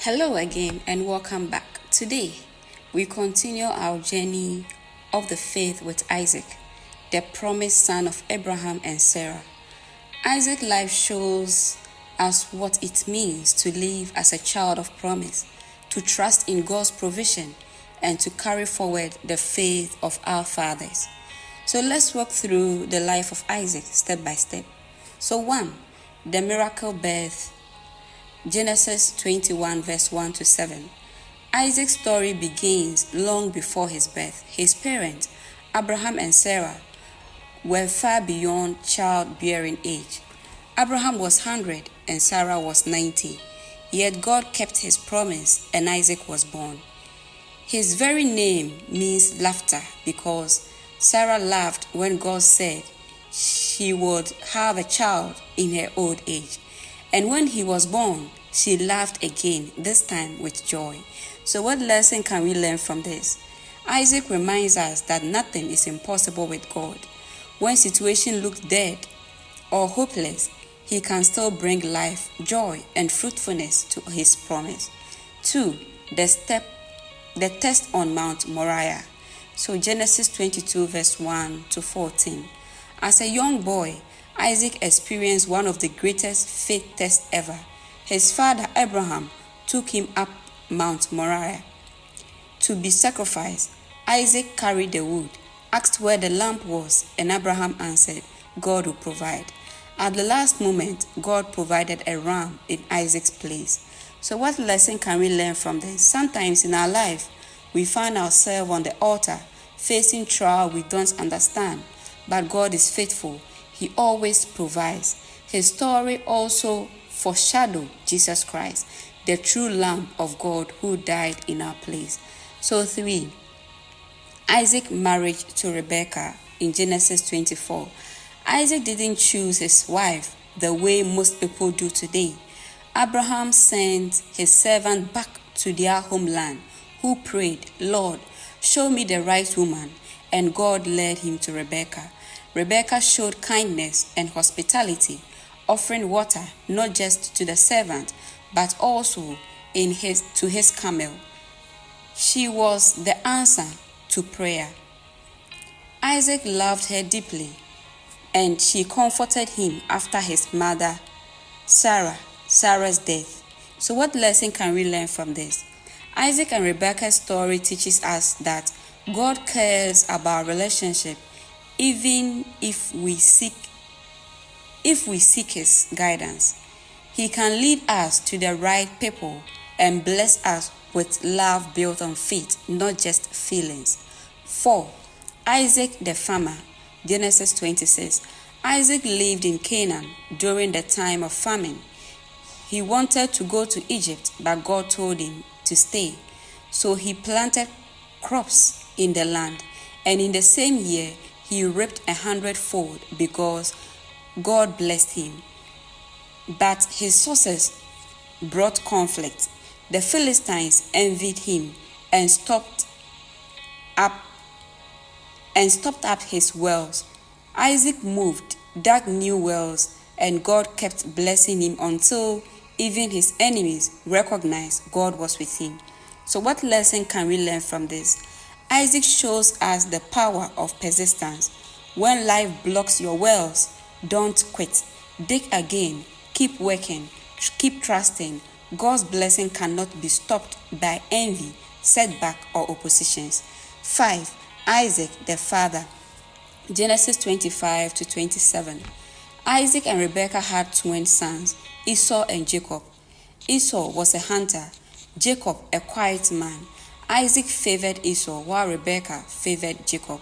Hello again and welcome back. Today, we continue our journey of the faith with Isaac, the promised son of Abraham and Sarah. Isaac's life shows us what it means to live as a child of promise, to trust in God's provision, and to carry forward the faith of our fathers. So let's walk through the life of Isaac step by step. So 1. The miracle birth. Genesis 21 verse 1 to 7. Isaac's story begins long before his birth. His parents, Abraham and Sarah, were far beyond childbearing age. Abraham was 100 and Sarah was 90. Yet God kept his promise and Isaac was born. His very name means laughter because Sarah laughed when God said she would have a child in her old age. And when he was born, she laughed again, this time with joy. So what lesson can we learn from this? Isaac reminds us that nothing is impossible with God. When situations look dead or hopeless, he can still bring life, joy, and fruitfulness to his promise. 2. The test on Mount Moriah. So Genesis 22 verse 1 to 14. As a young boy, Isaac experienced one of the greatest faith tests ever. His father Abraham took him up Mount Moriah to be sacrificed. Isaac carried the wood, asked where the lamb was, and Abraham answered, God will provide. At the last moment, God provided a ram in Isaac's place. So what lesson can we learn from this? Sometimes in our life, we find ourselves on the altar, facing trial we don't understand, but God is faithful. He always provides. His story also foreshadows Jesus Christ, the true Lamb of God who died in our place. So 3. Isaac's marriage to Rebekah in Genesis 24. Isaac didn't choose his wife the way most people do today. Abraham sent his servant back to their homeland, who prayed, Lord, show me the right woman, and God led him to Rebekah. Rebekah showed kindness and hospitality, offering water not just to the servant, but also to his camel. She was the answer to prayer. Isaac loved her deeply, and she comforted him after his mother, Sarah's death. So what lesson can we learn from this? Isaac and Rebekah's story teaches us that God cares about relationship even if we seek his guidance. He can lead us to the right people and bless us with love built on faith, not just feelings. 4. Isaac the farmer. Genesis 26. Isaac lived in Canaan during the time of famine. He wanted to go to Egypt, but God told him to stay. So he planted crops in the land, and in the same year, he reaped 100-fold because God blessed him. But his sources brought conflict. The Philistines envied him and stopped up his wells. Isaac moved, dug new wells, and God kept blessing him until even his enemies recognized God was with him. So what lesson can we learn from this? Isaac shows us the power of persistence. When life blocks your wells, don't quit. Dig again. Keep working. Keep trusting. God's blessing cannot be stopped by envy, setback, or oppositions. 5. Isaac the father. Genesis 25 to 27. Isaac and Rebekah had twin sons, Esau and Jacob. Esau was a hunter, Jacob a quiet man. Isaac favored Esau while Rebekah favored Jacob.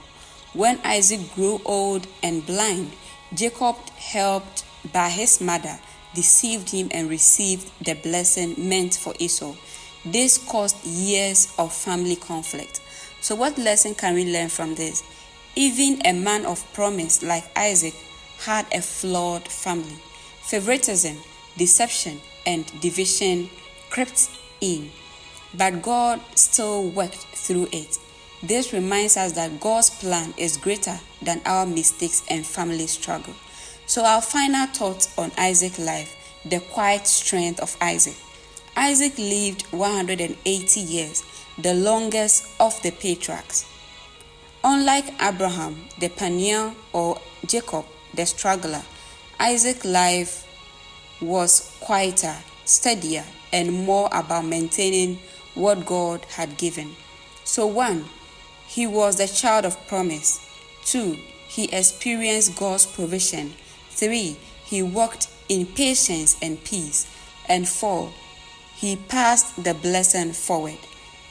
When Isaac grew old and blind, Jacob, helped by his mother, deceived him and received the blessing meant for Esau. This caused years of family conflict. So what lesson can we learn from this? Even a man of promise like Isaac had a flawed family. Favoritism, deception, and division crept in, but God still worked through it. This reminds us that God's plan is greater than our mistakes and family struggle. So our final thoughts on Isaac's life, the quiet strength of Isaac. Isaac lived 180 years, the longest of the patriarchs. Unlike Abraham, the pioneer, or Jacob, the struggler, Isaac's life was quieter, steadier, and more about maintaining what God had given. So 1. He was the child of promise. 2. He experienced God's provision. 3. He walked in patience and peace. And 4. He passed the blessing forward.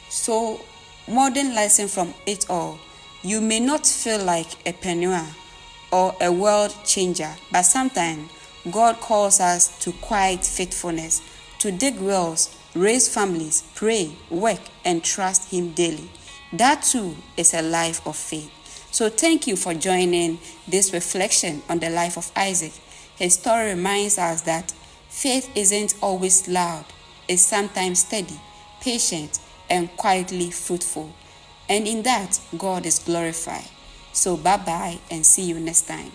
So, modern lesson from it all: you may not feel like a pioneer or a world changer, but sometimes God calls us to quiet faithfulness, to dig wells, raise families, pray, work, and trust Him daily. That too is a life of faith. So thank you for joining this reflection on the life of Isaac. His story reminds us that faith isn't always loud. It's sometimes steady, patient, and quietly fruitful. And in that, God is glorified. So bye-bye and see you next time.